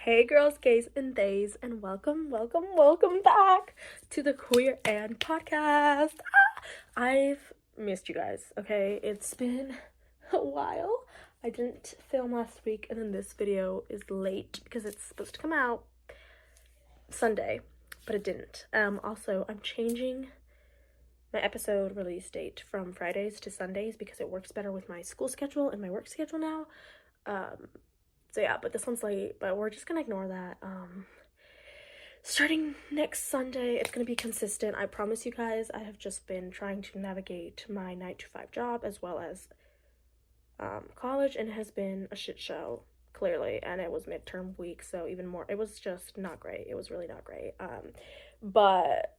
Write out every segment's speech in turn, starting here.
Hey girls, gays, and theys, and welcome back to the Queer and Podcast. I've missed you guys, okay? It's been a while. I didn't film last week, and then this video is late because it's supposed to come out Sunday, but it didn't. Also, I'm changing my episode release date from Fridays to Sundays because it works better with my school schedule and my work schedule now. So yeah, but this one's late, but we're just gonna ignore that. Starting next Sunday, it's gonna be consistent. I promise you guys. I have just been trying to navigate my 9 to 5 job as well as college, and it has been a shit show, clearly. And it was midterm week, so even more. It was just not great. It was really not great. But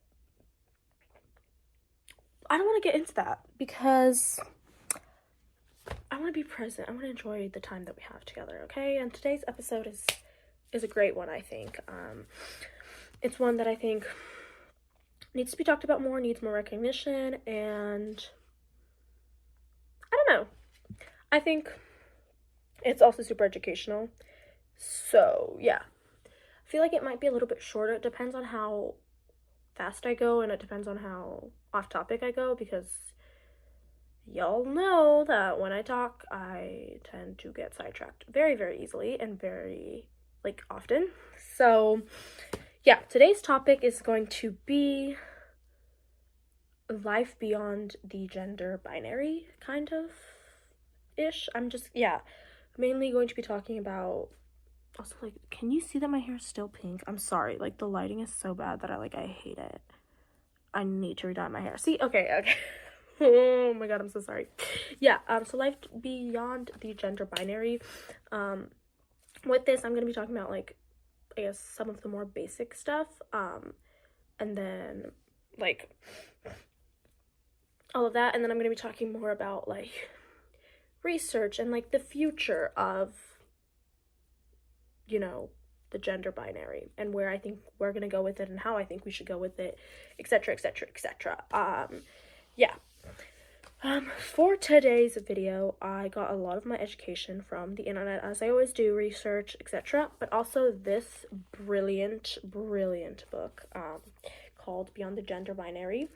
I don't want to get into that because I want to be present. I want to enjoy the time that we have together, okay? And today's episode is a great one, I think. It's one that I think needs to be talked about more, needs more recognition, and I don't know. I think it's also super educational. So, yeah. I feel like it might be a little bit shorter. It depends on how fast I go, and it depends on how off topic I go, because y'all know that when I talk, I tend to get sidetracked very, very easily and very, often. So, yeah, today's topic is going to be life beyond the gender binary, kind of ish. Mainly going to be talking about. Also, can you see that my hair is still pink? I'm sorry, the lighting is so bad that I hate it. I need to redye my hair. See, okay. Oh my god, I'm so sorry. Yeah, so life beyond the gender binary. With this, I'm gonna be talking about, I guess, some of the more basic stuff, and then, all of that, and then I'm gonna be talking more about, research and, the future of, the gender binary, and where I think we're gonna go with it, and how I think we should go with it, etc., etc., etc. Yeah. For today's video, I got a lot of my education from the internet, as I always do, research, etc., but also this brilliant book, called Beyond the Gender Binary.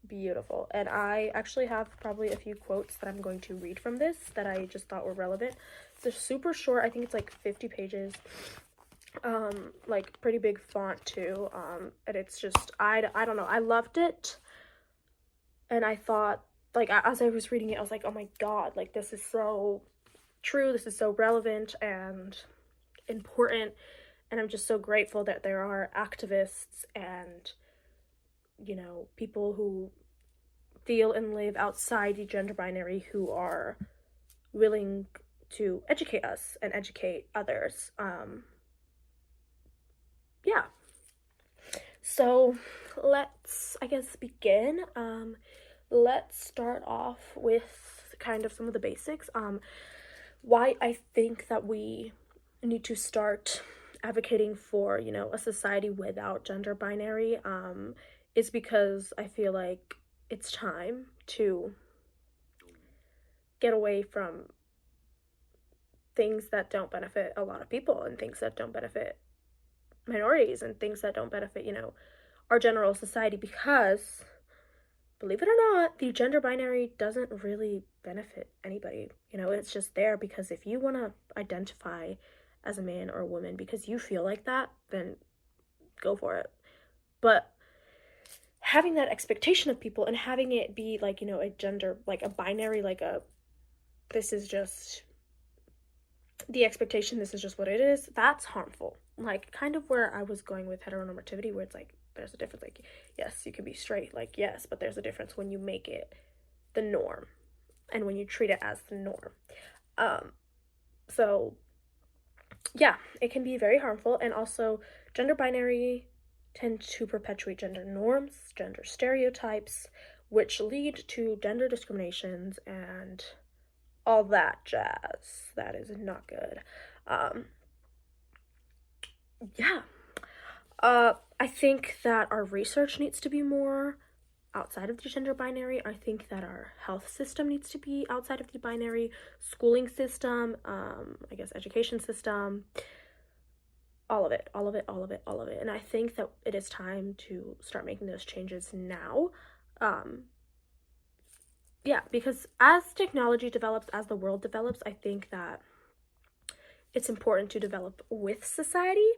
Beautiful. And I actually have probably a few quotes that I'm going to read from this that I just thought were relevant. They're super short. I think it's 50 pages. Pretty big font too. And it's just, I don't know. I loved it. And I thought, as I was reading it, I was like, oh my god, this is so true. This is so relevant and important. And I'm just so grateful that there are activists and, people who feel and live outside the gender binary who are willing to educate us and educate others. Yeah. So let's, I guess, begin. Let's start off with kind of some of the basics. Why I think that we need to start advocating for, a society without gender binary, is because I feel like it's time to get away from things that don't benefit a lot of people, and things that don't benefit minorities, and things that don't benefit, our general society, because, believe it or not, the gender binary doesn't really benefit anybody. It's just there because if you want to identify as a man or a woman because you feel like that, then go for it. But having that expectation of people and having it be a gender, a binary, this is just the expectation, this is just what it is, that's harmful. Kind of where I was going with heteronormativity, where it's there's a difference, yes, you can be straight, yes, but there's a difference when you make it the norm and when you treat it as the norm. So yeah, it can be very harmful. And also, gender binary tend to perpetuate gender norms, gender stereotypes, which lead to gender discriminations and all that jazz. That is not good. Yeah. I think that our research needs to be more outside of the gender binary. I think that our health system needs to be outside of the binary, schooling system, I guess education system, all of it, all of it, all of it, all of it. And I think that it is time to start making those changes now. Yeah, because as technology develops, as the world develops, I think that it's important to develop with society.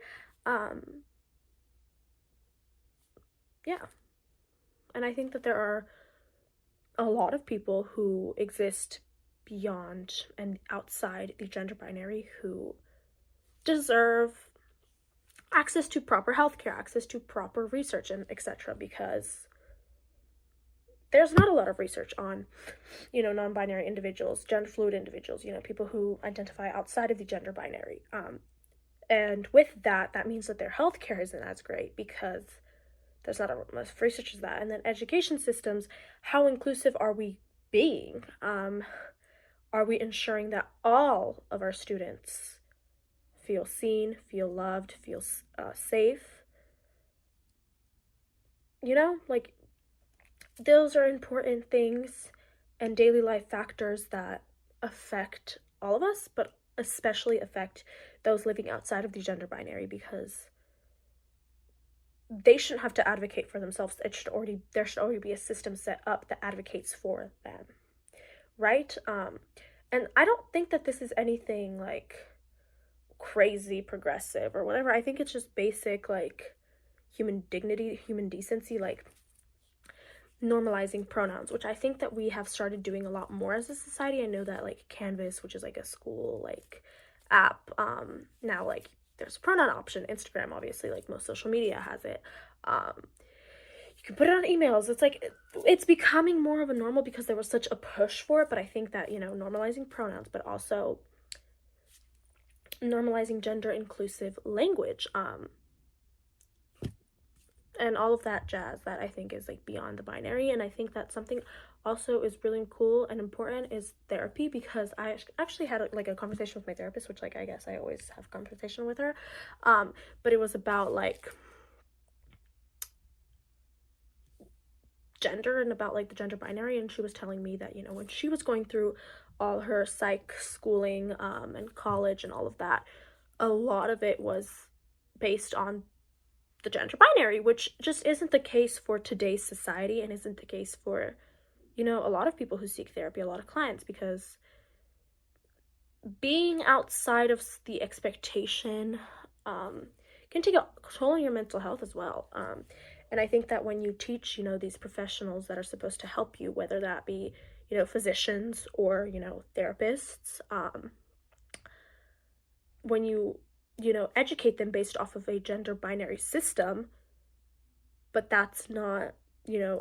Yeah. And I think that there are a lot of people who exist beyond and outside the gender binary who deserve access to proper healthcare, access to proper research, and etc. Because there's not a lot of research on, non-binary individuals, gender fluid individuals, people who identify outside of the gender binary. And with that, that means that their healthcare isn't as great because there's not enough research as that. And then education systems, how inclusive are we being? Are we ensuring that all of our students feel seen, feel loved, feel safe? Those are important things and daily life factors that affect all of us, but especially affect those living outside of the gender binary, because they shouldn't have to advocate for themselves. There should already be a system set up that advocates for them, right? And I don't think that this is anything like crazy progressive or whatever. I think it's just basic like human dignity, human decency, like normalizing pronouns, which I think that we have started doing a lot more as a society. I know that like Canvas, which is like a school like app, now like there's a pronoun option. Instagram, obviously, like most social media has it. You can put it on emails. It's like it's becoming more of a normal because there was such a push for it. But I think that, normalizing pronouns, but also normalizing gender inclusive language, and all of that jazz that I think is like beyond the binary. And I think that something also is really cool and important is therapy, because I actually had a conversation with my therapist, which like I guess I always have conversation with her, but it was about like gender and about like the gender binary. And she was telling me that, when she was going through all her psych schooling and college and all of that, a lot of it was based on the gender binary, which just isn't the case for today's society and isn't the case for, a lot of people who seek therapy, a lot of clients, because being outside of the expectation can take a toll on your mental health as well. And I think that when you teach, these professionals that are supposed to help you, whether that be, physicians or, therapists, when you educate them based off of a gender binary system, but that's not,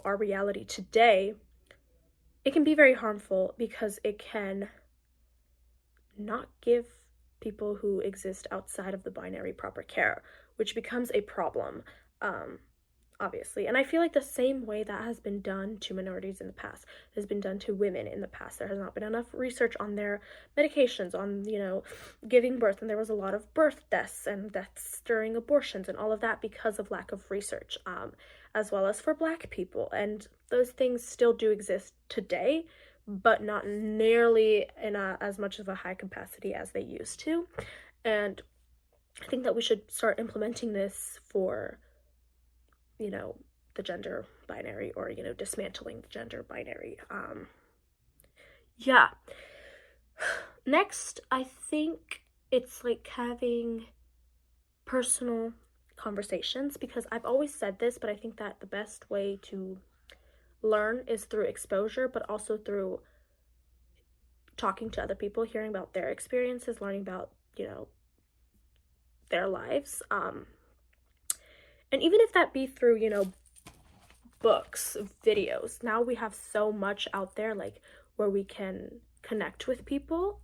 our reality today, it can be very harmful because it can not give people who exist outside of the binary proper care, which becomes a problem, obviously. And I feel like the same way that has been done to minorities in the past has been done to women in the past. There has not been enough research on their medications, on, giving birth. And there was a lot of birth deaths and deaths during abortions and all of that because of lack of research, as well as for Black people. And those things still do exist today, but not nearly in as much of a high capacity as they used to. And I think that we should start implementing this for the gender binary, or, dismantling the gender binary. Yeah. Next, I think it's like having personal conversations, because I've always said this, but I think that the best way to learn is through exposure, but also through talking to other people, hearing about their experiences, learning about, their lives. And even if that be through, books, videos, now we have so much out there, like, where we can connect with people,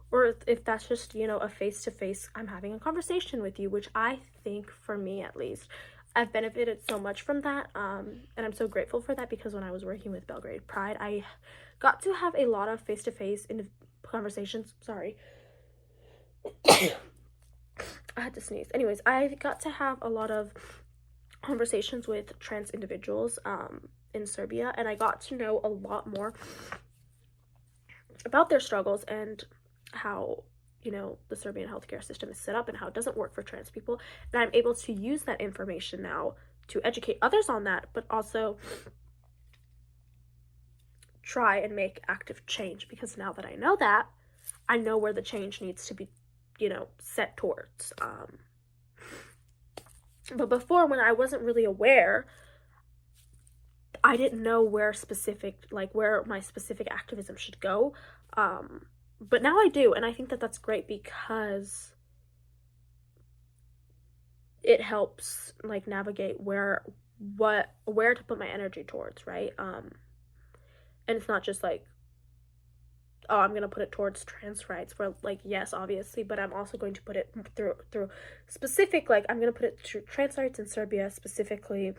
or if that's just, a face-to-face, I'm having a conversation with you, which I think, for me at least, I've benefited so much from that, and I'm so grateful for that, because when I was working with Belgrade Pride, I got to have a lot of face-to-face conversations. Sorry. I had to sneeze. Anyways, I got to have a lot of conversations with trans individuals, in Serbia, and I got to know a lot more about their struggles and how, you know, the Serbian healthcare system is set up and how it doesn't work for trans people. And I'm able to use that information now to educate others on that, but also try and make active change, because now that I know that, I know where the change needs to be, you know, set towards. But before, when I wasn't really aware, I didn't know where my specific activism should go. But now I do, and I think that that's great because it helps like navigate where to put my energy towards, right? And it's not just like, oh, I'm gonna put it towards trans rights, where like, yes, obviously, but I'm also going to put it through specific, like, I'm gonna put it through trans rights in Serbia, specifically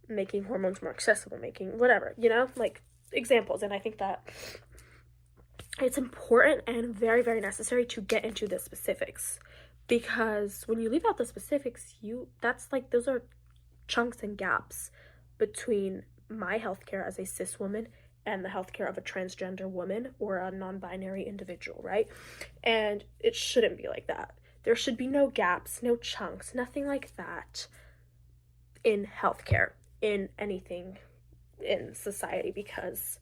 making hormones more accessible, making whatever, you know, like examples. And I think that it's important and very, very necessary to get into the specifics, because when you leave out the specifics, that's like, those are chunks and gaps between my healthcare as a cis woman and the healthcare of a transgender woman or a non-binary individual, right? And it shouldn't be like that. There should be no gaps, no chunks, nothing like that in healthcare, in anything in society, because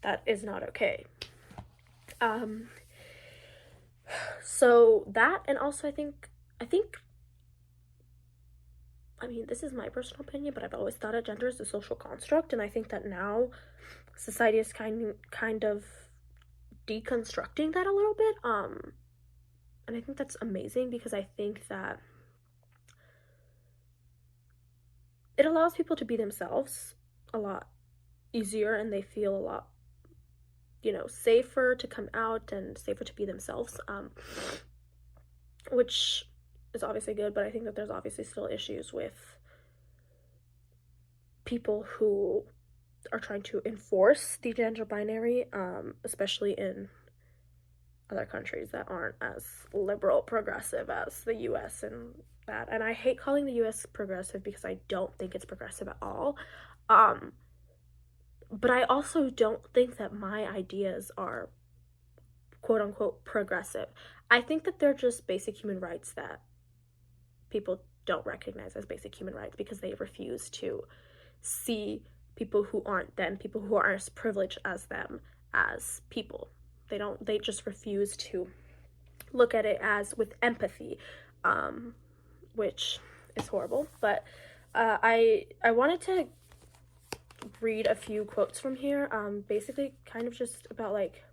that is not okay. So that, and also I think I mean, this is my personal opinion, but I've always thought that gender is a social construct, and I think that now society is kind of deconstructing that a little bit. And I think that's amazing, because I think that it allows people to be themselves a lot easier, and they feel a lot, you know, safer to come out and safer to be themselves, which is obviously good. But I think that there's obviously still issues with people who are trying to enforce the gender binary, especially in other countries that aren't as liberal progressive as the US and that. And I hate calling the US progressive, because I don't think it's progressive at all. But I also don't think that my ideas are quote unquote progressive. I think that they're just basic human rights that people don't recognize as basic human rights, because they refuse to see people who aren't them, people who aren't as privileged as them, as people. They just refuse to look at it as with empathy, which is horrible. But I wanted to read a few quotes from here, basically kind of just about like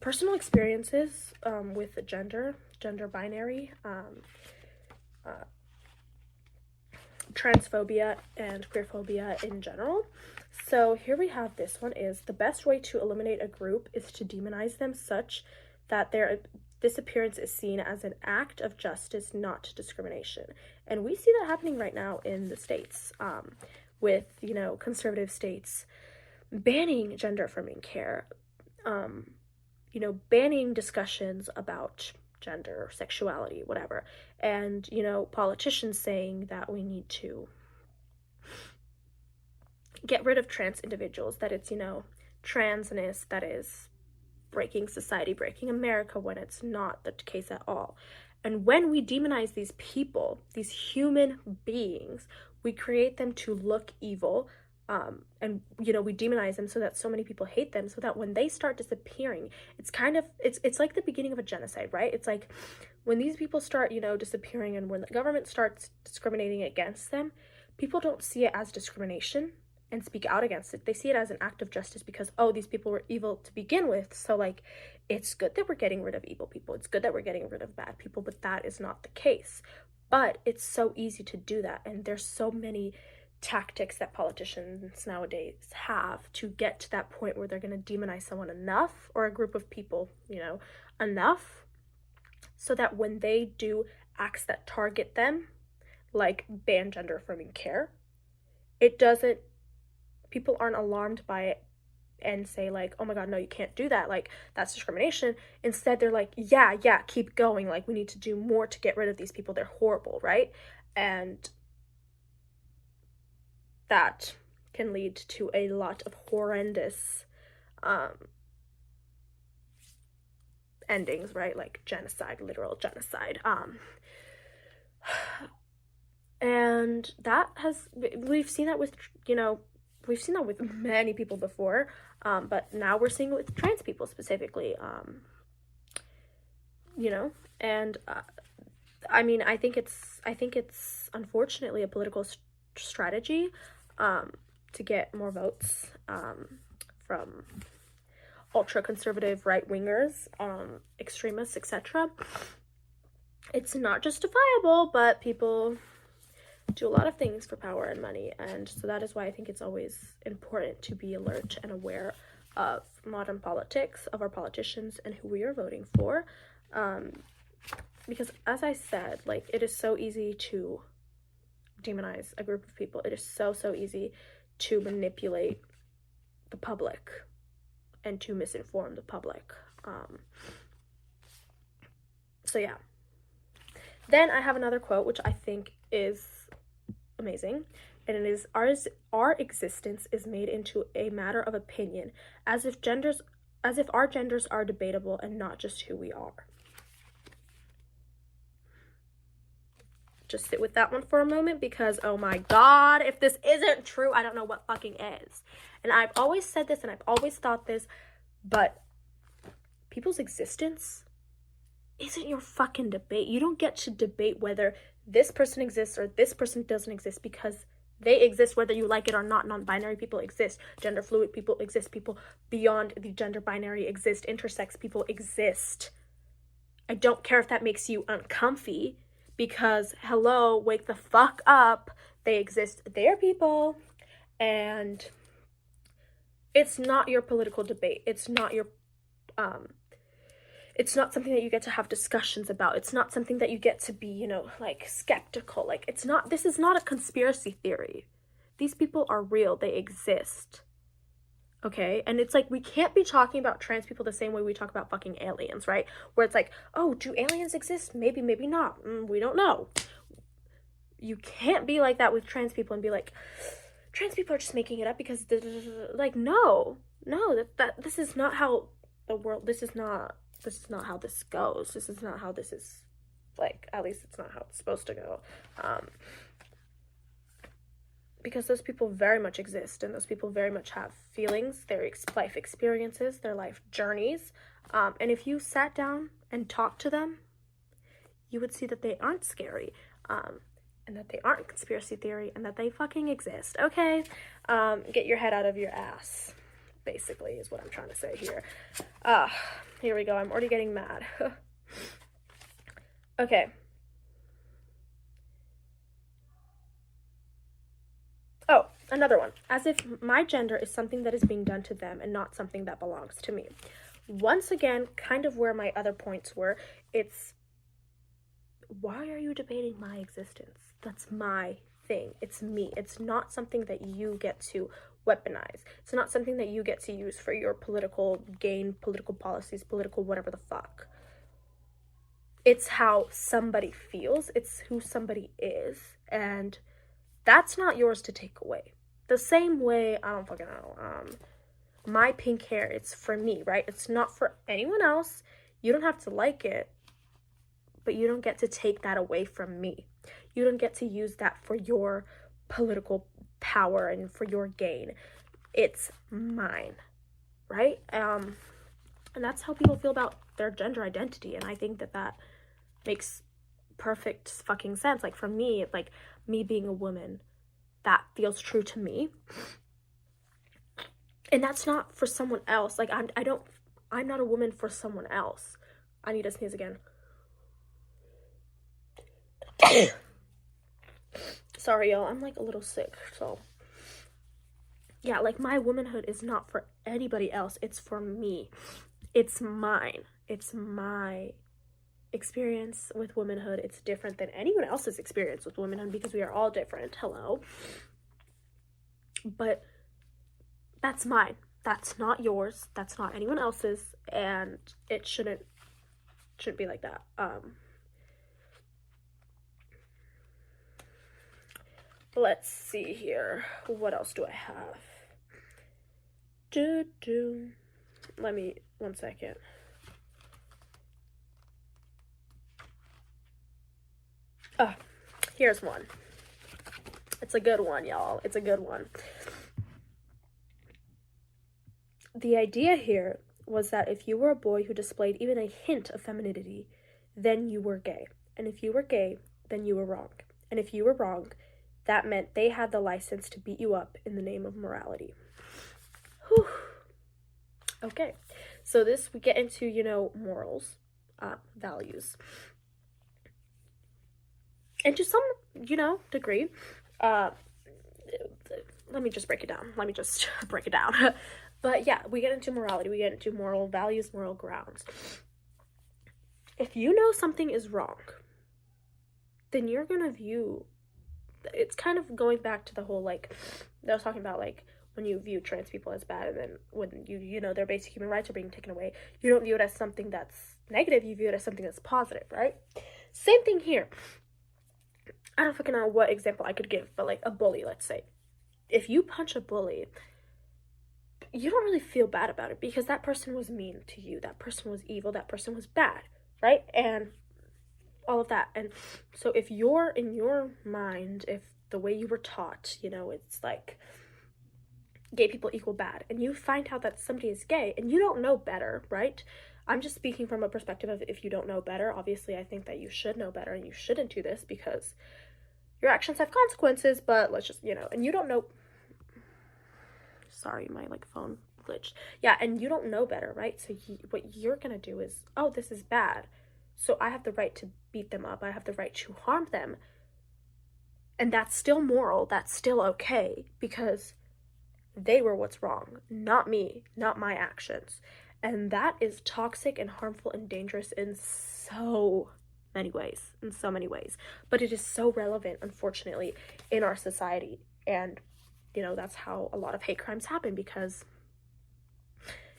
personal experiences with gender binary, transphobia, and queerphobia in general. So here we have, this one is: the best way to eliminate a group is to demonize them such that their disappearance is seen as an act of justice, not discrimination. And we see that happening right now in the States, with, you know, conservative states banning gender affirming care, you know, banning discussions about gender, sexuality, whatever. And, you know, politicians saying that we need to get rid of trans individuals, that it's, you know, transness that is breaking society, breaking America, when it's not the case at all. And when we demonize these people, these human beings, we create them to look evil, and, you know, we demonize them so that so many people hate them, so that when they start disappearing, it's kind of, it's like the beginning of a genocide, right? It's like when these people start, you know, disappearing, and when the government starts discriminating against them, people don't see it as discrimination and speak out against it. They see it as an act of justice, because, oh, these people were evil to begin with, so like, it's good that we're getting rid of evil people, it's good that we're getting rid of bad people. But that is not the case. But it's so easy to do that, and there's so many tactics that politicians nowadays have to get to that point where they're going to demonize someone enough, or a group of people, you know, enough, so that when they do acts that target them, like ban gender affirming care, people aren't alarmed by it and say like, oh my god, no, you can't do that, like, that's discrimination. Instead, they're like, yeah, keep going, like, we need to do more to get rid of these people, they're horrible, right? And that can lead to a lot of horrendous endings, right? Like genocide, literal genocide. And that we've seen that with, we've seen that with many people before, but now we're seeing it with trans people specifically, and I mean, I think it's unfortunately a political strategy to get more votes from ultra conservative right wingers, extremists, etc. It's not justifiable, but people do a lot of things for power and money, and so that is why I think it's always important to be alert and aware of modern politics, of our politicians, and who we are voting for, because as I said, like, it is so easy to demonize a group of people. It is so easy to manipulate the public and to misinform the public. So yeah. Then I have another quote which I think is amazing, and it is, our existence is made into a matter of opinion, as if our genders are debatable and not just who we are. Just sit with that one for a moment, because oh my god, if this isn't true, I don't know what fucking is. And I've always said this and I've always thought this, but people's existence isn't your fucking debate. You don't get to debate whether this person exists or this person doesn't exist, because they exist whether you like it or not. Non-binary people exist, gender fluid people exist, people beyond the gender binary exist, intersex people exist. I don't care if that makes you uncomfy, because hello, wake the fuck up. They exist. They're people, and it's not your political debate. It's not your it's not something that you get to have discussions about. It's not something that you get to be, like, skeptical. Like, this is not a conspiracy theory. These people are real. They exist. Okay? And it's like, we can't be talking about trans people the same way we talk about fucking aliens, right? Where it's like, oh, do aliens exist? Maybe, maybe not. We don't know. You can't be like that with trans people and be like, trans people are just making it up because, like, no, this is not how the world, this is not how this goes. This is not how this is, like, at least it's not how it's supposed to go. Because those people very much exist, and those people very much have feelings, their life experiences, their life journeys. And if you sat down and talked to them, you would see that they aren't scary, and that they aren't conspiracy theory, and that they fucking exist. Okay? Get your head out of your ass, basically, is what I'm trying to say here. Here we go. I'm already getting mad. Okay. Oh, another one. As if my gender is something that is being done to them and not something that belongs to me. Once again, kind of where my other points were, it's, why are you debating my existence? That's my thing. It's me. It's not something that you get to weaponize. It's not something that you get to use for your political gain, political policies, political whatever the fuck. It's how somebody feels. It's who somebody is. And that's not yours to take away. The same way, I don't fucking know, my pink hair, it's for me, right? It's not for anyone else. You don't have to like it, but you don't get to take that away from me. You don't get to use that for your political power and for your gain. It's mine, right? And that's how people feel about their gender identity, and I think that makes perfect fucking sense. Like, for me, like, me being a woman, that feels true to me, and that's not for someone else. Like, I'm not a woman for someone else. I need to sneeze again. Sorry, y'all, I'm like a little sick, so yeah, like, my womanhood is not for anybody else. It's for me. It's mine. It's my experience with womanhood. It's different than anyone else's experience with womanhood, because we are all different. Hello. But that's mine. That's not yours. That's not anyone else's, and it shouldn't be like that. let's see here. What else do I have? Let me, 1 second. Here's one. It's a good one, y'all. It's a good one. The idea here was that if you were a boy who displayed even a hint of femininity, then you were gay. And if you were gay, then you were wrong. And if you were wrong, that meant they had the license to beat you up in the name of morality. Whew. Okay, so this, we get into, you know, morals, values. And to some, you know, degree, let me just break it down. But yeah, we get into morality, we get into moral values, moral grounds. If you know something is wrong, then you're gonna view, it's kind of going back to the whole, like, I was talking about, like, when you view trans people as bad, and then when you know their basic human rights are being taken away, you don't view it as something that's negative, you view it as something that's positive, right? Same thing here. I don't fucking know what example I could give, but like a bully, let's say. If you punch a bully, you don't really feel bad about it because that person was mean to you, that person was evil, that person was bad, right? And all of that. And so if you're in your mind, if the way you were taught, you know, it's like gay people equal bad, and you find out that somebody is gay and you don't know better, right? I'm just speaking from a perspective of if you don't know better. Obviously, I think that you should know better and you shouldn't do this because your actions have consequences, but let's just, you know, and you don't know. Sorry, my like phone glitched. Yeah, and you don't know better, right? So what you're gonna do is, oh, this is bad, so I have the right to beat them up. I have the right to harm them. And that's still moral. That's still okay because they were what's wrong, not me, not my actions. And that is toxic and harmful and dangerous in so many ways, but it is so relevant, unfortunately, in our society. And you know, that's how a lot of hate crimes happen, because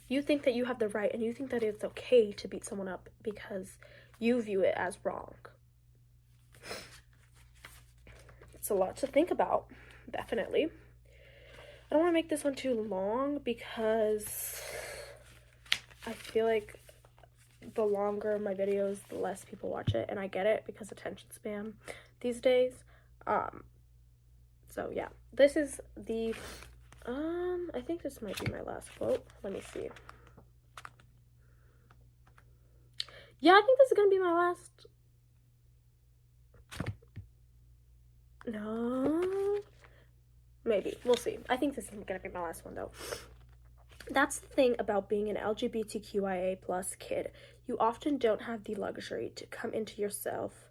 you think that you have the right and you think that it's okay to beat someone up because you view it as wrong. It's a lot to think about, definitely. I don't want to make this one too long because I feel like the longer my videos, the less people watch it, and I get it because attention spam these days. So yeah, this is the I think this might be my last quote. Let me see. Yeah, I think this is gonna be my last. No, maybe, we'll see. I think this isn't gonna be my last one though. That's the thing about being an LGBTQIA plus kid. You often don't have the luxury to come into yourself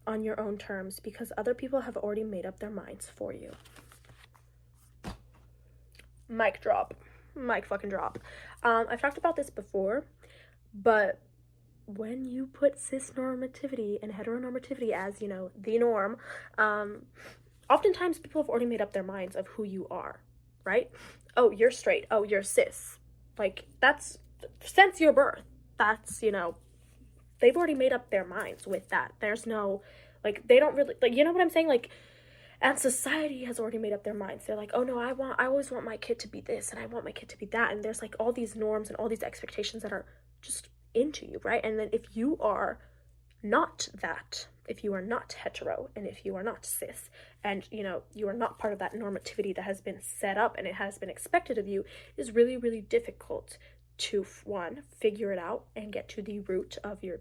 on your own terms because other people have already made up their minds for you. Mic drop. Mic fucking drop. I've talked about this before, but when you put cis normativity and heteronormativity as, you know, the norm, oftentimes people have already made up their minds of who you are, right? Oh, you're straight. Oh, you're cis. Like, that's since your birth. That's, you know, they've already made up their minds with that. There's no, like, they don't really, like, you know what I'm saying? Like, and society has already made up their minds. They're like, oh no, I always want my kid to be this, and I want my kid to be that. And there's like all these norms and all these expectations that are just into you, right? And then if you are not that, if you are not hetero, and if you are not cis, and you know, you are not part of that normativity that has been set up and it has been expected of you, it is really, really difficult to, one, figure it out and get to the root of your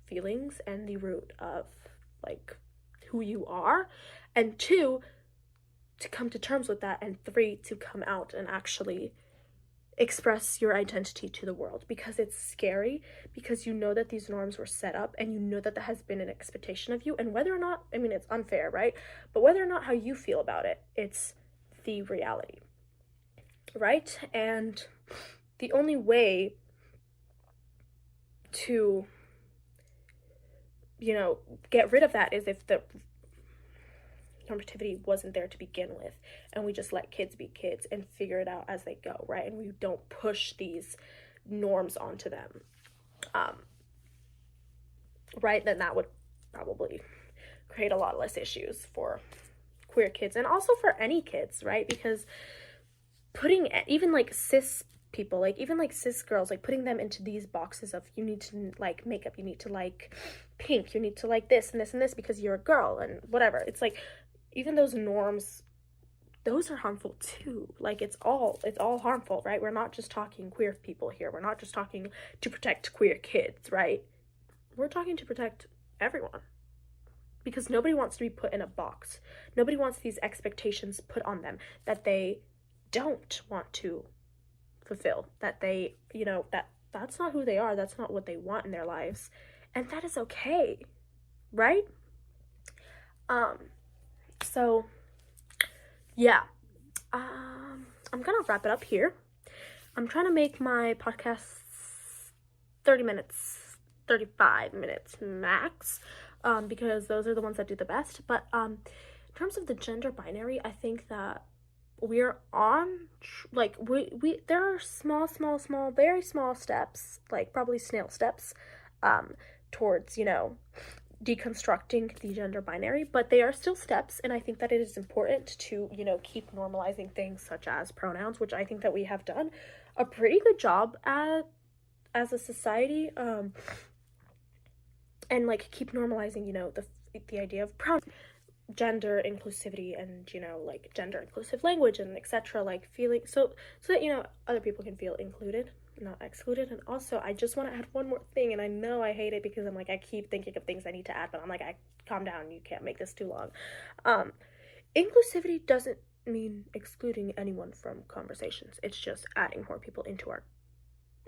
feelings and the root of like who you are, and two, to come to terms with that, and three, to come out and actually express your identity to the world, because it's scary, because you know that these norms were set up and you know that that has been an expectation of you, and whether or not, I mean, it's unfair, right? But whether or not how you feel about it, it's the reality, right? And the only way to, you know, get rid of that is if the normativity wasn't there to begin with, and we just let kids be kids and figure it out as they go, right? And we don't push these norms onto them, right? Then that would probably create a lot less issues for queer kids and also for any kids, right? Because putting even like cis people, like even like cis girls, like putting them into these boxes of you need to like makeup, you need to like pink, you need to like this and this and this because you're a girl and whatever. It's like even those norms, those are harmful too. Like it's all harmful, right? We're not just talking queer people here. We're not just talking to protect queer kids, right? We're talking to protect everyone. Because nobody wants to be put in a box. Nobody wants these expectations put on them that they don't want to fulfill, that they, you know, that's not who they are, that's not what they want in their lives, and that is okay, right? So yeah, I'm gonna wrap it up here. I'm trying to make my podcasts 30 minutes, 35 minutes max, because those are the ones that do the best. But in terms of the gender binary, I think that we're on like we there are small, very small steps, like probably snail steps, towards, you know, deconstructing the gender binary, but they are still steps, and I think that it is important to, you know, keep normalizing things such as pronouns, which I think that we have done a pretty good job at as a society, and like keep normalizing, you know, the idea of pronouns, gender inclusivity, and, you know, like gender inclusive language and etc., like feeling so that, you know, other people can feel included, not excluded. And also I just want to add one more thing, and I know I hate it because I'm like I keep thinking of things I need to add, but I'm like, I calm down, you can't make this too long. Inclusivity doesn't mean excluding anyone from conversations. It's just adding more people into our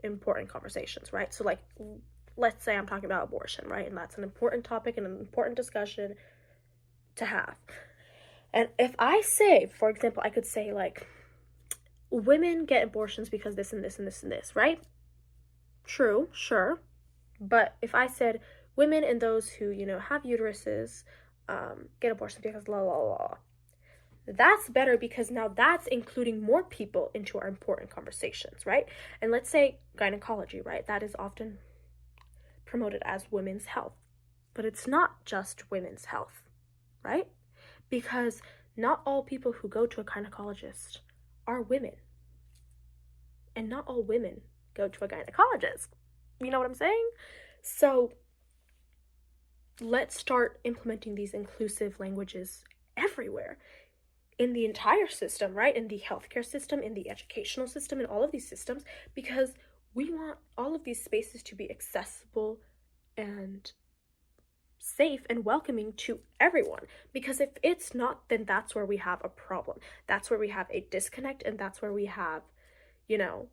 important conversations, right? So like let's say I'm talking about abortion, right? And that's an important topic and an important discussion to have. And if I say, for example, I could say like women get abortions because this and this and this and this, right? True, sure. But if I said women and those who, you know, have uteruses get abortions because la la la, that's better because now that's including more people into our important conversations, right? And let's say gynecology, right? That is often promoted as women's health, but it's not just women's health, right? Because not all people who go to a gynecologist are women, and not all women go to a gynecologist. You know what I'm saying? So let's start implementing these inclusive languages everywhere in the entire system, right? In the healthcare system, in the educational system, in all of these systems, because we want all of these spaces to be accessible and safe and welcoming to everyone. Because if it's not, then that's where we have a problem. That's where we have a disconnect, and that's where we have, you know,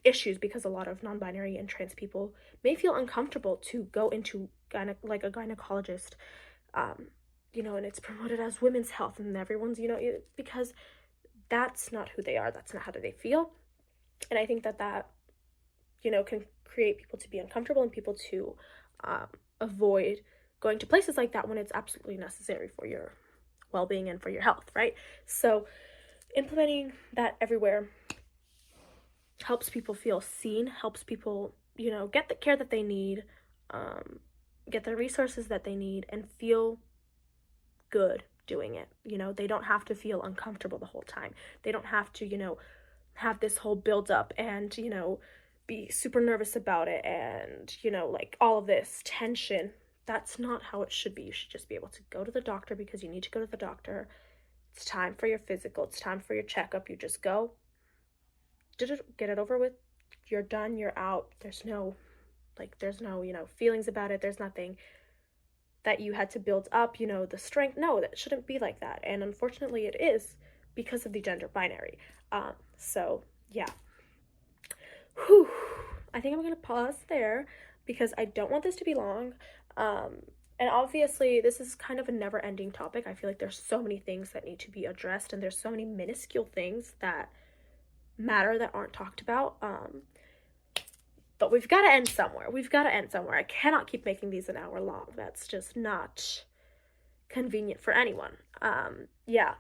issues, because a lot of non-binary and trans people may feel uncomfortable to go into like a gynecologist, you know, and it's promoted as women's health, and everyone's, you know, because that's not who they are, that's not how they feel. And I think that you know, can create people to be uncomfortable and people to avoid going to places like that when it's absolutely necessary for your well-being and for your health, right? So implementing that everywhere helps people feel seen, helps people, you know, get the care that they need, get the resources that they need, and feel good doing it. You know, they don't have to feel uncomfortable the whole time. They don't have to, you know, have this whole build up and, you know, be super nervous about it and, you know, like all of this tension. That's not how it should be. You should just be able to go to the doctor because you need to go to the doctor. It's time for your physical. It's time for your checkup. You just go, get it over with. You're done. You're out. There's no, you know, feelings about it. There's nothing that you had to build up, you know, the strength. No, that shouldn't be like that. And unfortunately it is because of the gender binary. So yeah. Whew. I think I'm going to pause there because I don't want this to be long. And obviously this is kind of a never-ending topic. I feel like there's so many things that need to be addressed, and there's so many minuscule things that matter that aren't talked about. But we've got to end somewhere. I cannot keep making these an hour long. That's just not convenient for anyone. Yeah.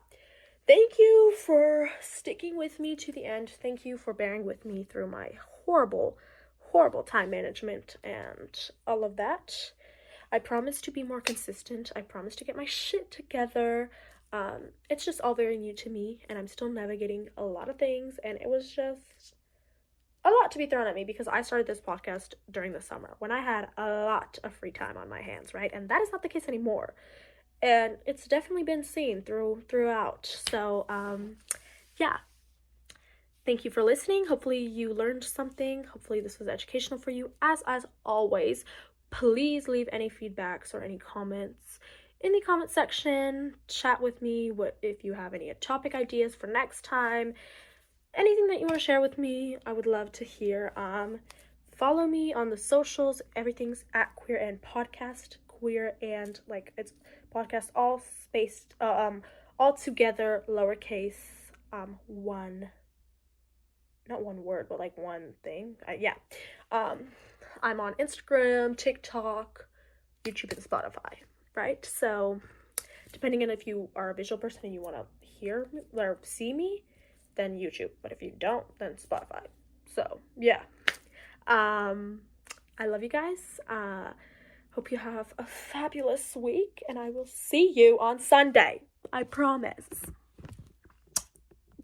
Thank you for sticking with me to the end. Thank you for bearing with me through my horrible time management and all of that. I promise to be more consistent. I promise to get my shit together. It's just all very new to me, and I'm still navigating a lot of things, and it was just a lot to be thrown at me because I started this podcast during the summer when I had a lot of free time on my hands, right? And that is not the case anymore. And it's definitely been seen throughout. So, yeah. Thank you for listening. Hopefully you learned something. Hopefully this was educational for you. As always, please leave any feedbacks or any comments in the comment section. Chat with me if you have any topic ideas for next time. Anything that you want to share with me, I would love to hear. Follow me on the socials. Everything's at Queer and Podcast. Queer and it's podcast all spaced all together, lowercase, one, not one word, but one thing. Yeah. I'm on Instagram, TikTok, YouTube, and Spotify, right? So depending on if you are a visual person and you want to hear me or see me, then YouTube. But if you don't, then Spotify. So yeah. I love you guys. Hope you have a fabulous week, and I will see you on Sunday. I promise.